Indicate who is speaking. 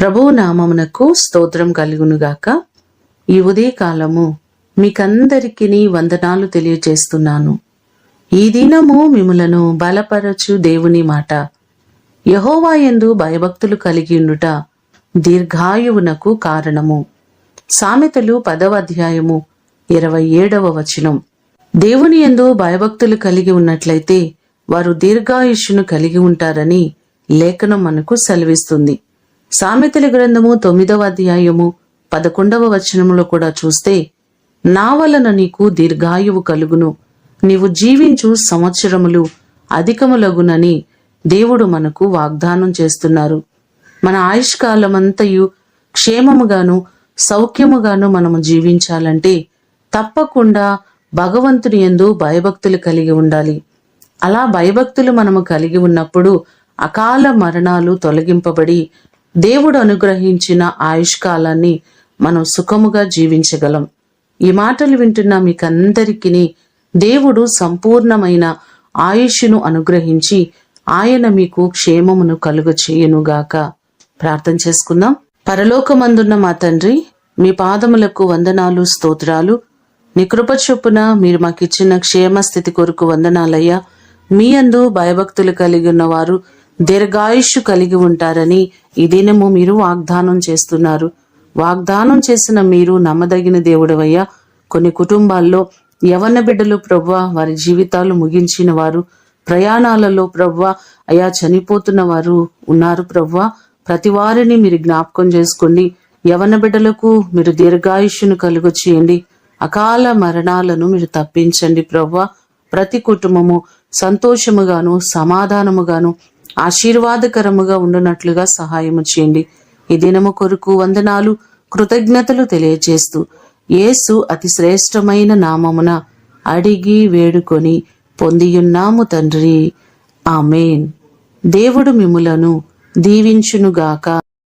Speaker 1: ప్రభువు నామమునకు స్తోత్రం కలుగునుగాక. ఈ ఉదయకాలము మీకందరికీ వందనాలు తెలియజేస్తున్నాను. ఈ దినము మిమ్ములను బలపరచు దేవుని మాట. యెహోవా యందు భయభక్తులు కలిగి ఉండుట దీర్ఘాయువునకు కారణము. సామెతలు 10వ అధ్యాయము 27వ వచనం. దేవుని యందు భయభక్తులు కలిగి ఉన్నట్లయితే వారు దీర్ఘాయుష్యును కలిగి ఉంటారని లేఖనం మనకు సెలవిస్తుంది. సామెతల గ్రంథము 9వ అధ్యాయము 11వ వచనములో కూడా చూస్తే, నా వలన నీకు దీర్ఘాయువు కలుగును, నీవు జీవించు సంవత్సరములు అధికములగునని దేవుడు మనకు వాగ్దానం చేస్తున్నారు. మన ఆయుష్కాలమంతయు క్షేమముగాను సౌఖ్యముగాను మనము జీవించాలంటే తప్పకుండా భగవంతుని యందు భయభక్తులు కలిగి ఉండాలి. అలా భయభక్తులు మనము కలిగి ఉన్నప్పుడు అకాల మరణాలు తొలగింపబడి దేవుడు అనుగ్రహించిన ఆయుష్కాలాన్ని మనం సుఖముగా జీవించగలం. ఈ మాటలు వింటున్న మీకందరికీ దేవుడు సంపూర్ణమైన ఆయుష్ను అనుగ్రహించి ఆయన మీకు క్షేమమును కలుగ చేయునుగాక. ప్రార్థన చేసుకుందాం. పరలోకమందున్న మా తండ్రి, మీ పాదములకు వందనాలు, స్తోత్రాలు. నీ కృప చొప్పున మీరు మాకిచ్చిన క్షేమ స్థితి కొరకు వందనాలయ్యా. మీ యందు భయభక్తులు కలిగి ఉన్నవారు దీర్ఘాయుష్షు కలిగి ఉంటారని ఈ దినము మీరు వాగ్దానం చేస్తున్నారు. వాగ్దానం చేసిన మీరు నమ్మదగిన దేవుడవయ్యా. కొన్ని కుటుంబాల్లో యవన బిడ్డలు ప్రభువా వారి జీవితాలు ముగించిన వారు, ప్రయాణాలలో ప్రభువా అయా చనిపోతున్న వారు ఉన్నారు ప్రభువా. ప్రతి వారిని మీరు జ్ఞాపకం చేసుకోండి. యవన బిడ్డలకు మీరు దీర్ఘాయుష్యును కలుగ చేయండి. అకాల మరణాలను మీరు తప్పించండి ప్రభువా. ప్రతి కుటుంబము సంతోషముగాను సమాధానముగాను ఆశీర్వాదకరముగా ఉండునట్లుగా సహాయము చేయండి. ఈ దినము కొరకు వందనాలు, కృతజ్ఞతలు తెలియజేస్తూ యేసు అతి శ్రేష్టమైన నామమున అడిగి వేడుకొని పొందియున్నాము తండ్రి. ఆమేన్. దేవుడు మిమ్ములను దీవించునుగాక.